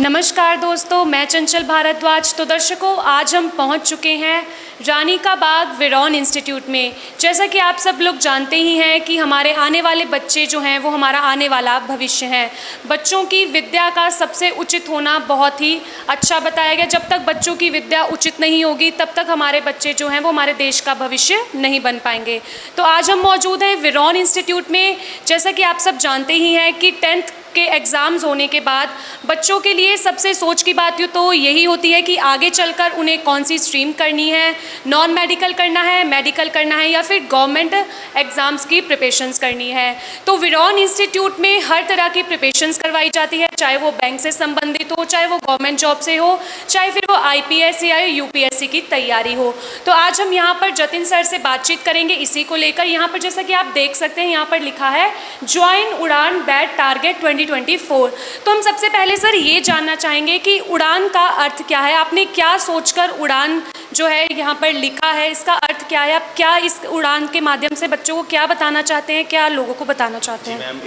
नमस्कार दोस्तों, मैं चंचल भारद्वाज। तो दर्शकों, आज हम पहुंच चुके हैं रानी का बाग वेरॉन इंस्टीट्यूट में। जैसा कि आप सब लोग जानते ही हैं कि हमारे आने वाले बच्चे जो हैं वो हमारा आने वाला भविष्य हैं। बच्चों की विद्या का सबसे उचित होना बहुत ही अच्छा बताया गया। जब तक बच्चों की विद्या उचित नहीं होगी तब तक हमारे बच्चे जो हैं वो हमारे देश का भविष्य नहीं बन पाएंगे। तो आज हम मौजूद हैं वेरॉन इंस्टीट्यूट में। जैसा कि आप सब जानते ही हैं कि 10th के एग्ज़ाम्स होने के बाद बच्चों के लिए सबसे सोच की बात तो यही होती है कि आगे चलकर उन्हें कौन सी स्ट्रीम करनी है, नॉन मेडिकल करना है, मेडिकल करना है या फिर गवर्नमेंट एग्ज़ाम्स की प्रिपरेशंस करनी है। तो वेरॉन इंस्टीट्यूट में हर तरह की प्रिपरेशंस करवाई जाती है, चाहे वो बैंक से संबंधित हो, चाहे वो गवर्नमेंट जॉब से हो, चाहे फिर वो IPS या UPSC की तैयारी हो। तो आज हम यहाँ पर जतिन सर से बातचीत करेंगे इसी को लेकर। यहाँ पर जैसा कि आप देख सकते हैं, यहाँ पर लिखा है ज्वाइन उड़ान बैच टारगेट 2024। तो हम सबसे पहले सर ये जानना चाहेंगे कि उड़ान का अर्थ क्या है। आपने क्या सोचकर उड़ान जो है यहाँ पर लिखा है, इसका अर्थ क्या है? आप क्या इस उड़ान के माध्यम से बच्चों को क्या बताना चाहते हैं, क्या लोगों को बताना चाहते हैं? मैम,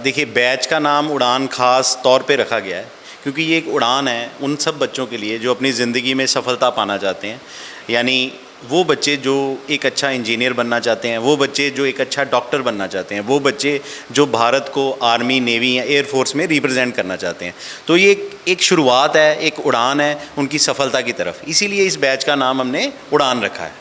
देखिए, बैच का नाम उड़ान खास तौर पे रखा गया है क्योंकि ये एक उड़ान है उन सब बच्चों के लिए जो अपनी ज़िंदगी में सफलता पाना चाहते हैं। यानी वो बच्चे जो एक अच्छा इंजीनियर बनना चाहते हैं, वो बच्चे जो एक अच्छा डॉक्टर बनना चाहते हैं, वो बच्चे जो भारत को आर्मी, नेवी या एयरफोर्स में रिप्रेजेंट करना चाहते हैं। तो ये एक शुरुआत है, एक उड़ान है उनकी सफलता की तरफ। इसीलिए इस बैच का नाम हमने उड़ान रखा है।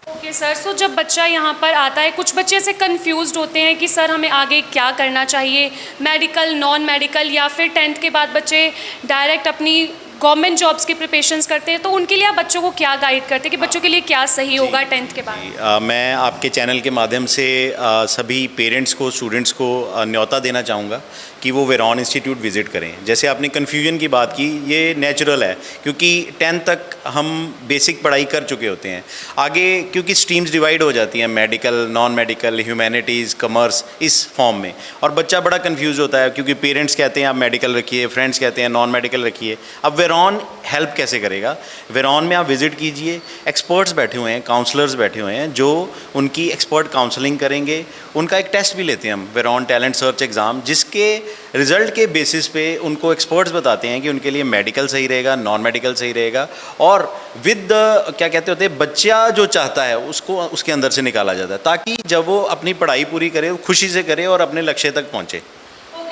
ओके सर, सो जब बच्चा यहाँ पर आता है, कुछ बच्चे ऐसे कंफ्यूज्ड होते हैं कि सर हमें आगे क्या करना चाहिए, मेडिकल, नॉन मेडिकल, या फिर 10th के बाद बच्चे डायरेक्ट अपनी गवर्नमेंट जॉब्स की प्रिपरेशंस करते हैं। तो उनके लिए आप बच्चों को क्या गाइड करते हैं कि बच्चों के लिए क्या सही होगा 10th के बाद? मैं आपके चैनल के माध्यम से सभी पेरेंट्स को, स्टूडेंट्स को न्योता देना चाहूँगा कि वो वेरॉन इंस्टीट्यूट विज़िट करें। जैसे आपने कन्फ्यूजन की बात की, ये नेचुरल है क्योंकि 10th तक हम बेसिक पढ़ाई कर चुके होते हैं। आगे क्योंकि स्ट्रीम्स डिवाइड हो जाती हैं, medical, non medical, humanities, commerce, इस फॉर्म में, और बच्चा बड़ा कन्फ्यूज़ होता है क्योंकि पेरेंट्स कहते हैं आप मेडिकल रखिए, फ्रेंड्स कहते हैं नॉन मेडिकल रखिए। अब वेरॉन हेल्प कैसे करेगा? वेरॉन में आप विज़िट कीजिए, एक्सपर्ट्स बैठे हुए हैं, काउंसलर्स बैठे हुए हैं जो उनकी एक्सपर्ट काउंसलिंग करेंगे। उनका एक टेस्ट भी लेते हैं हम, वेरॉन टैलेंट सर्च एग्ज़ाम, जिसके रिज़ल्ट के बेसिस पे उनको एक्सपर्ट्स बताते हैं कि उनके लिए मेडिकल सही रहेगा, नॉन मेडिकल सही रहेगा, और विद क्या कहते होते हैं, बच्चा जो चाहता है उसको उसके अंदर से निकाला जाता है ताकि जब वो अपनी पढ़ाई पूरी करे, वो खुशी से करे और अपने लक्ष्य तक पहुँचे।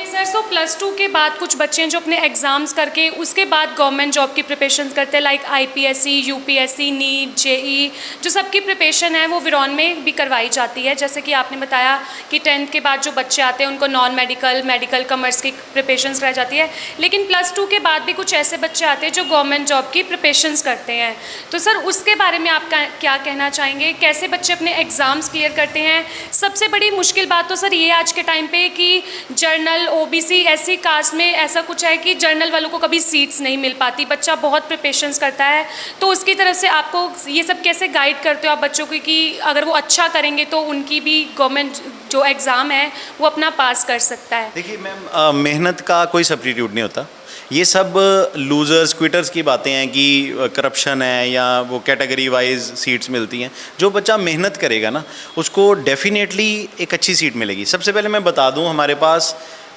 सर, सो +2 के बाद कुछ बच्चे हैं जो अपने एग्ज़ाम्स करके उसके बाद गवर्नमेंट जॉब की प्रिपरेशन करते हैं, like IPSC, UPSC, NEET, JEE, जो सबकी प्रिपरेशन है वो वेरॉन में भी करवाई जाती है। जैसे कि आपने बताया कि 10th के बाद जो बच्चे आते हैं उनको नॉन मेडिकल, मेडिकल, कॉमर्स की प्रिपरेशन कराई जाती है। लेकिन +2 के बाद भी कुछ ऐसे बच्चे आते हैं जो गवर्नमेंट जॉब की प्रिपरेशन करते हैं। तो सर उसके बारे में आप क्या कहना चाहेंगे? कैसे बच्चे अपने एग्ज़ाम्स क्लियर करते हैं? सबसे बड़ी मुश्किल बात तो सर ये आज के टाइम पे कि जर्नल, OBC, SC कास्ट में ऐसा कुछ है कि जर्नल वालों को कभी सीट्स नहीं मिल पाती। बच्चा बहुत प्रिपरेशंस करता है, तो उसकी तरफ से आपको ये सब कैसे गाइड करते हो आप बच्चों को कि अगर वो अच्छा करेंगे तो उनकी भी गवर्नमेंट जो एग्ज़ाम है वो अपना पास कर सकता है? देखिए मैम, मेहनत का कोई सब्स्टिट्यूट नहीं होता। ये सब लूज़र्स, क्विटर्स की बातें हैं कि करप्शन है या वो कैटेगरी वाइज सीट्स मिलती हैं। जो बच्चा मेहनत करेगा ना, उसको डेफिनेटली एक अच्छी सीट मिलेगी। सबसे पहले मैं बता दूं, हमारे पास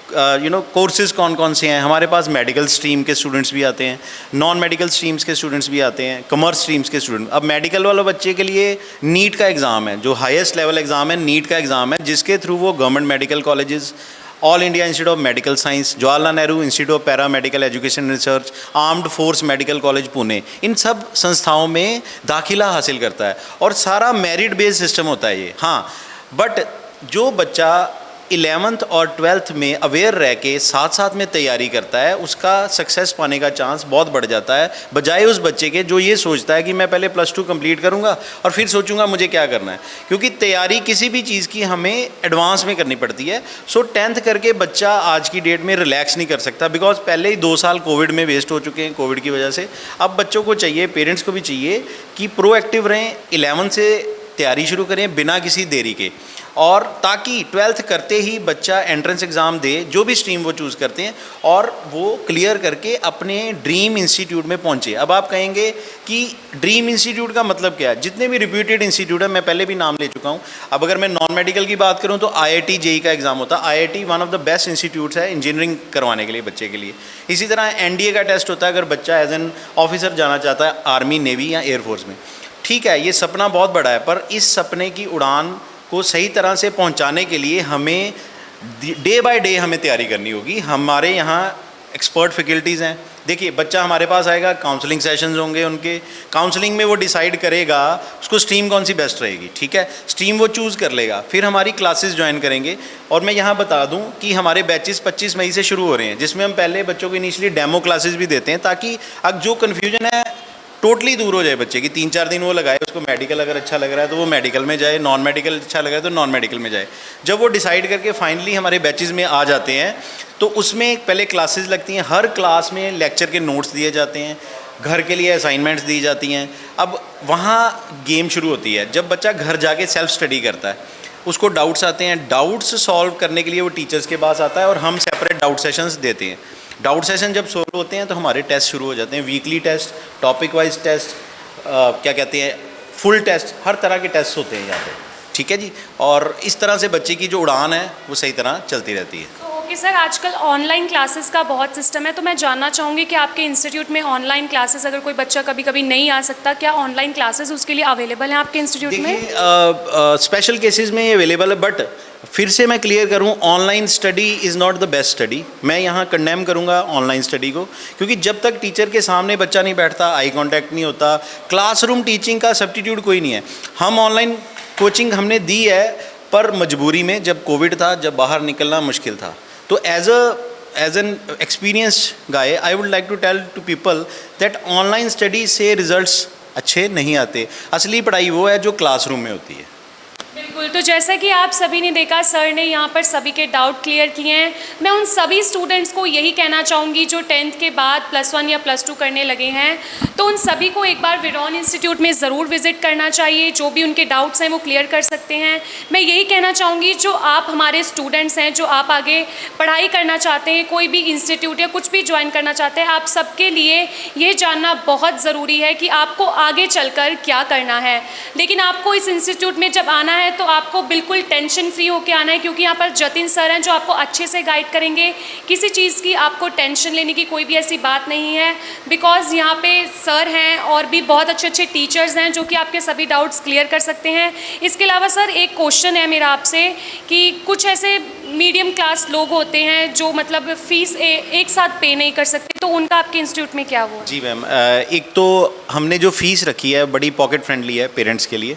कोर्सेज़ कौन कौन से हैं। हमारे पास मेडिकल स्ट्रीम के स्टूडेंट्स भी आते हैं, नॉन मेडिकल स्ट्रीम्स के स्टूडेंट्स भी आते हैं, कॉमर्स स्ट्रीम्स के स्टूडेंट। अब मेडिकल वाले बच्चे के लिए नीट का एग्ज़ाम है, जो हाईएस्ट लेवल एग्ज़ाम है, नीट का एग्ज़ाम है, जिसके थ्रू वो government medical colleges, all India institute of medical science, Jawaharlal Nehru institute of para medical education research, armed force medical college Pune, इन सब संस्थाओं में दाखिला हासिल करता है और सारा मेरिट बेस्ड सिस्टम होता है ये। हाँ, बट जो बच्चा 11th और 12th में अवेयर रह के साथ साथ में तैयारी करता है, उसका सक्सेस पाने का चांस बहुत बढ़ जाता है, बजाय उस बच्चे के जो ये सोचता है कि मैं पहले +2 कंप्लीट करूंगा और फिर सोचूंगा मुझे क्या करना है। क्योंकि तैयारी किसी भी चीज़ की हमें एडवांस में करनी पड़ती है। सो 10th करके बच्चा आज की डेट में रिलैक्स नहीं कर सकता, बिकॉज पहले ही 2 साल कोविड में वेस्ट हो चुके हैं, कोविड की वजह से। अब बच्चों को चाहिए, पेरेंट्स को भी चाहिए कि प्रोएक्टिव रहें, 11 से तैयारी शुरू करें बिना किसी देरी के, और ताकि 12th करते ही बच्चा एंट्रेंस एग्ज़ाम दे जो भी स्ट्रीम वो चूज़ करते हैं, और वो क्लियर करके अपने ड्रीम इंस्टीट्यूट में पहुँचे। अब आप कहेंगे कि ड्रीम इंस्टीट्यूट का मतलब क्या है? जितने भी रिप्यूटेड इंस्टीट्यूट है, मैं पहले भी नाम ले चुका हूँ। अब अगर मैं नॉन मेडिकल की बात करूँ तो IIT JEE का एग्ज़ाम होता है। IIT one of the best institutes है इंजीनियरिंग करवाने के लिए बच्चे के लिए। इसी तरह NDA का टेस्ट होता है अगर बच्चा एज एन ऑफिसर जाना चाहता है आर्मी, नेवी या एयरफोर्स में। ठीक है, ये सपना बहुत बड़ा है, पर इस सपने की उड़ान को सही तरह से पहुंचाने के लिए हमें डे बाय डे हमें तैयारी करनी होगी। हमारे यहाँ एक्सपर्ट फैकल्टीज़ हैं। देखिए, बच्चा हमारे पास आएगा, काउंसलिंग सेशंस होंगे, उनके काउंसलिंग में वो डिसाइड करेगा उसको स्ट्रीम कौन सी बेस्ट रहेगी। ठीक है, स्ट्रीम वो चूज़ कर लेगा, फिर हमारी क्लासेस ज्वाइन करेंगे। और मैं यहाँ बता दूँ कि हमारे बैचेस 25 मई से शुरू हो रहे हैं, जिसमें हम पहले बच्चों को इनिशियली डेमो क्लासेस भी देते हैं, ताकि अब जो कन्फ्यूजन है टोटली दूर हो जाए बच्चे की। 3-4 दिन वो लगाए, उसको मेडिकल अगर अच्छा लग रहा है तो वो मेडिकल में जाए, नॉन मेडिकल अच्छा लग रहा है तो नॉन मेडिकल में जाए। जब वो डिसाइड करके फाइनली हमारे बैचेस में आ जाते हैं तो उसमें पहले क्लासेस लगती हैं। हर क्लास में लेक्चर के नोट्स दिए जाते हैं, घर के लिए असाइनमेंट्स दी जाती हैं। अब वहाँ गेम शुरू होती है, जब बच्चा घर जाके सेल्फ स्टडी करता है, उसको डाउट्स आते हैं, डाउट्स सॉल्व करने के लिए वो टीचर्स के पास आता है और हम सेपरेट डाउट सेशंस देते हैं। डाउट सेशन जब सॉल्व होते हैं तो हमारे टेस्ट शुरू हो जाते हैं, weekly test, topic wise test, क्या कहते हैं, फुल टेस्ट, हर तरह के टेस्ट होते हैं यहाँ पे। ठीक है जी, और इस तरह से बच्चे की जो उड़ान है वो सही तरह चलती रहती है। ओके सर, आजकल ऑनलाइन क्लासेस का बहुत सिस्टम है, तो मैं जानना चाहूँगी कि आपके इंस्टीट्यूट में ऑनलाइन क्लासेस, अगर कोई बच्चा कभी कभी नहीं आ सकता, क्या ऑनलाइन क्लासेस उसके लिए अवेलेबल हैं आपके इंस्टीट्यूट में? देखिए, स्पेशल केसेस में ये अवेलेबल है, बट फिर से मैं क्लियर करूं, online study is not the best study. मैं यहाँ कंडेम करूँगा ऑनलाइन स्टडी को, क्योंकि जब तक टीचर के सामने बच्चा नहीं बैठता, आई कांटेक्ट नहीं होता, क्लासरूम टीचिंग का सब्स्टिट्यूट कोई नहीं है। हम ऑनलाइन कोचिंग हमने दी है, पर मजबूरी में, जब कोविड था, जब बाहर निकलना मुश्किल था। तो as an experienced guy I would like to tell to people that online study से रिजल्ट्स अच्छे नहीं आते। असली पढ़ाई वो है जो क्लासरूम में होती है। बिल्कुल, तो जैसा कि आप सभी ने देखा, सर ने यहाँ पर सभी के डाउट क्लियर किए हैं। मैं उन सभी स्टूडेंट्स को यही कहना चाहूँगी जो 10th के बाद +1 या +2 करने लगे हैं, तो उन सभी को एक बार विरॉन इंस्टीट्यूट में ज़रूर विज़िट करना चाहिए। जो भी उनके डाउट्स हैं वो क्लियर कर सकते हैं। मैं यही कहना चाहूँगी, जो आप हमारे स्टूडेंट्स हैं, जो आप आगे पढ़ाई करना चाहते हैं, कोई भी इंस्टीट्यूट या कुछ भी ज्वाइन करना चाहते हैं, आप सबके लिए ये जानना बहुत ज़रूरी है कि आपको आगे चलकर क्या करना है। लेकिन आपको इस इंस्टीट्यूट में जब आना है तो आपको बिल्कुल टेंशन फ्री होकर आना है, क्योंकि यहाँ पर जतिन सर हैं जो आपको अच्छे से गाइड करेंगे। किसी चीज़ की आपको टेंशन लेने की कोई भी ऐसी बात नहीं है, बिकॉज़ यहाँ पे सर हैं और भी बहुत अच्छे अच्छे टीचर्स हैं जो कि आपके सभी डाउट्स क्लियर कर सकते हैं। इसके अलावा सर, एक क्वेश्चन है मेरा आपसे कि कुछ ऐसे मीडियम क्लास लोग होते हैं जो मतलब फ़ीस एक साथ पे नहीं कर सकते, तो उनका आपके इंस्टीट्यूट में क्या हुआ? जी मैम, एक तो हमने जो फ़ीस रखी है बड़ी पॉकेट फ्रेंडली है पेरेंट्स के लिए,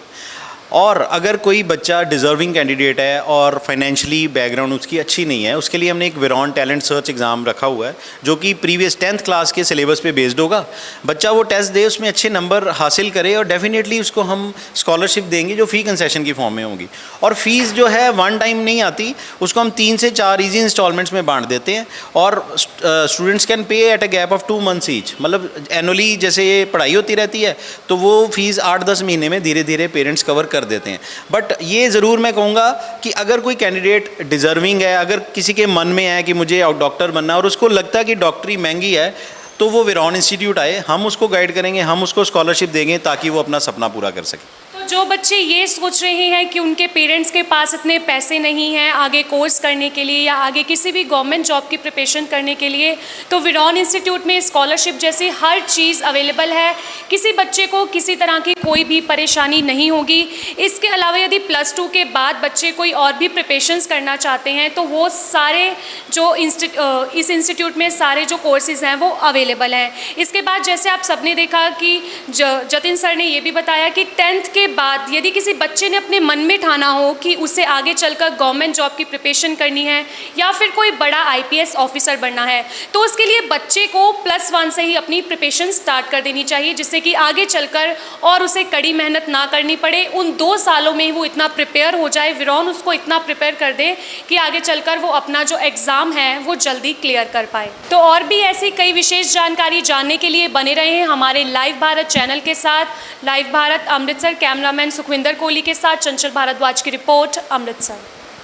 और अगर कोई बच्चा डिज़र्विंग कैंडिडेट है और फाइनेंशियली बैकग्राउंड उसकी अच्छी नहीं है, उसके लिए हमने एक विरॉन टैलेंट सर्च एग्ज़ाम रखा हुआ है जो कि प्रीवियस 10th क्लास के सिलेबस पे बेस्ड होगा। बच्चा वो टेस्ट दे, उसमें अच्छे नंबर हासिल करे और डेफिनेटली उसको हम स्कॉलरशिप देंगे जो फ़ी कंसेशन की फॉर्म में होगी। और फीस जो है वन टाइम नहीं आती, उसको हम 3 से 4 ईजी इंस्टॉलमेंट्स में बांट देते हैं, और students can pay at a gap of 2 months each. मतलब एनुअली जैसे ये पढ़ाई होती रहती है तो वो फीस 8-10 महीने में धीरे धीरे पेरेंट्स कवर कर देते हैं। बट ये ज़रूर मैं कहूँगा कि अगर कोई कैंडिडेट डिज़र्विंग है, अगर किसी के मन में है कि मुझे डॉक्टर बनना है और उसको लगता है कि डॉक्टरी महंगी है, तो वो विरॉन इंस्टीट्यूट आए, हम उसको गाइड करेंगे, हम उसको स्कॉलरशिप देंगे ताकि वो अपना सपना पूरा कर सके। तो जो बच्चे ये सोच रहे हैं कि उनके पेरेंट्स के पास इतने पैसे नहीं हैं आगे कोर्स करने के लिए या आगे किसी भी गवर्नमेंट जॉब की प्रिपरेशन करने के लिए, तो विरॉन इंस्टीट्यूट में स्कॉलरशिप जैसी हर चीज़ अवेलेबल है। किसी बच्चे को किसी तरह की कोई भी परेशानी नहीं होगी। इसके अलावा यदि +2 के बाद बच्चे कोई और भी प्रिपरेशंस करना चाहते हैं तो वो सारे जो इस इंस्टीट्यूट में सारे जो कोर्सेज़ हैं वो अवेलेबल हैं। इसके बाद जैसे आप सबने देखा कि जतिन सर ने ये भी बताया कि 10th के बाद यदि किसी बच्चे ने अपने मन में ठाना हो कि उसे आगे चलकर गवर्नमेंट जॉब की प्रिपरेशन करनी है या फिर कोई बड़ा IPS ऑफिसर बनना है, तो उसके लिए बच्चे को +1 से ही अपनी प्रिपरेशन स्टार्ट कर देनी चाहिए, जिससे जिससे कि आगे चलकर और उसे कड़ी मेहनत ना करनी पड़े, उन 2 सालों में वो इतना प्रिपेयर हो जाए, विरॉन उसको इतना प्रिपेयर कर दे कि आगे चलकर वो अपना जो एग्ज़ाम है वो जल्दी क्लियर कर पाए। तो और भी ऐसी कई विशेष जानकारी जानने के लिए बने रहे हैं हमारे लाइव भारत चैनल के साथ। लाइव भारत अमृतसर, कैमरामैन सुखविंदर कोहली के साथ चंचल भारद्वाज की रिपोर्ट, अमृतसर।